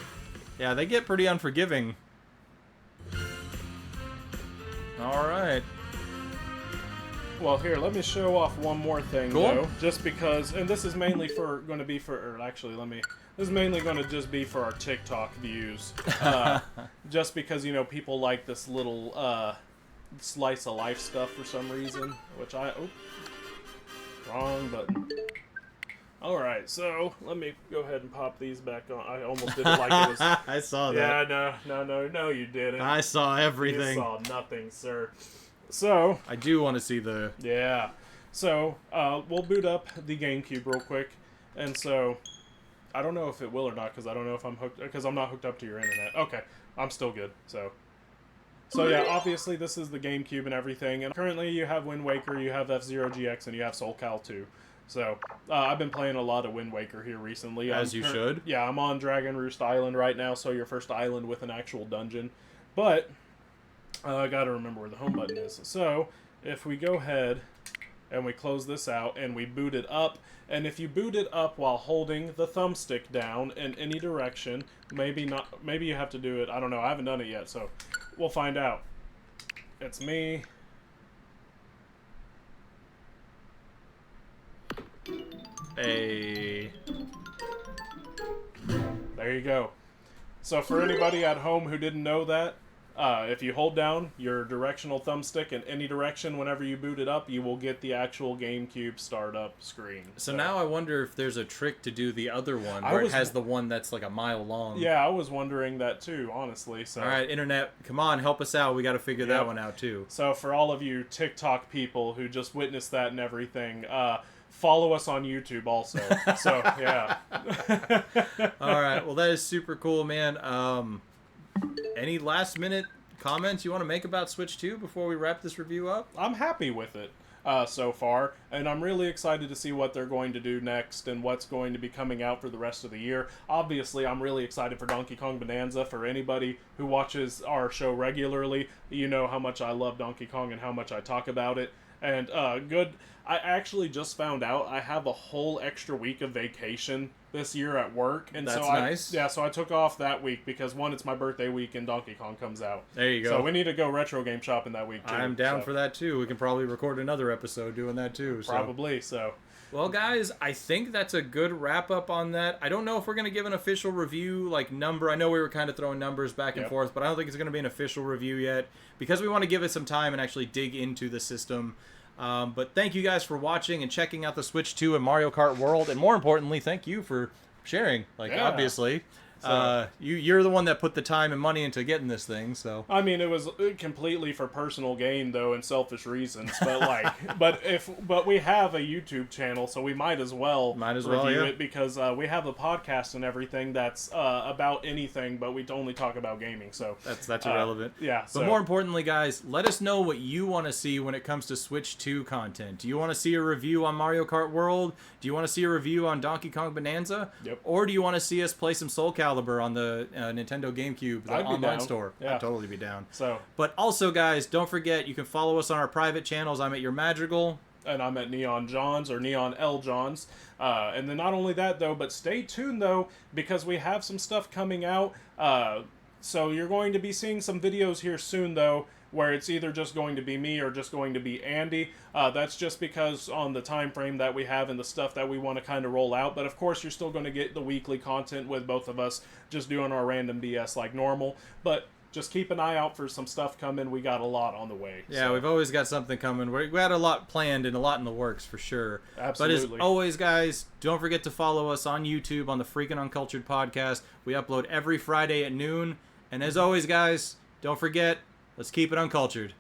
Yeah, they get pretty unforgiving. Alright. Well, here, let me show off one more thing, Cool. though. Just because, and this is mainly going to be for, or actually, this is mainly going to just be for our TikTok views. Just because, you know, people like this little slice of life stuff for some reason, which wrong button. Alright, so let me go ahead and pop these back on. I almost did it like it was... I saw that. Yeah, no, you didn't. I saw everything. You saw nothing, sir. So... I do want to see the... Yeah. So, we'll boot up the GameCube real quick. And so, I don't know if it will or not, because I don't know if I'm hooked... Because I'm not hooked up to your internet. Okay, I'm still good, so... So yeah, obviously this is the GameCube and everything. And currently you have Wind Waker, you have F-Zero GX, and you have Soul Cal 2. So, I've been playing a lot of Wind Waker here recently. As you should. Yeah, I'm on Dragon Roost Island right now, so your first island with an actual dungeon. But, I gotta remember where the home button is. So, if we go ahead and we close this out and we boot it up, and if you boot it up while holding the thumbstick down in any direction, maybe you have to do it, I don't know, I haven't done it yet, so we'll find out. It's me. Hey. There you go. So for anybody at home who didn't know that, if you hold down your directional thumbstick in any direction whenever you boot it up, you will get the actual GameCube startup screen. So now I wonder if there's a trick to do the other one, where it has the one that's like a mile long. Yeah, I was wondering that too, honestly. So. All right, internet, come on, help us out. We got to figure that one out too. So for all of you TikTok people who just witnessed that and everything, follow us on YouTube also. So, yeah. All right, well, that is super cool, man. Any last minute comments you want to make about Switch 2 before we wrap this review up? I'm happy with it. so far, and I'm really excited to see what they're going to do next and what's going to be coming out for the rest of the year. Obviously, I'm really excited for Donkey Kong Bonanza. For anybody who watches our show regularly, you know how much I love Donkey Kong and how much I talk about it. And I actually just found out I have a whole extra week of vacation this year at work, and That's so nice. so I took off that week because one, it's my birthday week and Donkey Kong comes out. There you go. So we need to go retro game shopping that week too. I'm down for that too. We can probably record another episode doing that too. So. Probably so. Well, guys, I think that's a good wrap up on that. I don't know if we're going to give an official review, like number. I know we were kind of throwing numbers back and forth, but I don't think it's going to be an official review yet because we want to give it some time and actually dig into the system. But thank you guys for watching and checking out the Switch 2 and Mario Kart World. And more importantly, thank you for sharing. Obviously. So, you're the one that put the time and money into getting this thing, so. I mean, it was completely for personal gain, though, and selfish reasons. But but we have a YouTube channel, so we might as well review it because we have a podcast and everything that's about anything, but we only talk about gaming. So that's irrelevant. Yeah. But more importantly, guys, let us know what you want to see when it comes to Switch 2 content. Do you want to see a review on Mario Kart World? Do you want to see a review on Donkey Kong Bonanza? Yep. Or do you want to see us play some Soul Calibur on the Nintendo GameCube, the online store? Yeah. I'd totally be down. So, but also, guys, don't forget, you can follow us on our private channels. I'm at Your Madrigal. And I'm at Neon Johns or Neon L Johns. And then not only that, though, but stay tuned, though, because we have some stuff coming out. So you're going to be seeing some videos here soon, though, where it's either just going to be me or just going to be Andy. That's just because on the time frame that we have and the stuff that we want to kind of roll out. But of course, you're still going to get the weekly content with both of us just doing our random BS like normal. But just keep an eye out for some stuff coming. We got a lot on the way. Yeah, we've always got something coming. We had a lot planned and a lot in the works for sure. Absolutely. But as always, guys, don't forget to follow us on YouTube on the Freakin' Uncultured podcast. We upload every Friday at noon. And as always, guys, don't forget, let's keep it uncultured.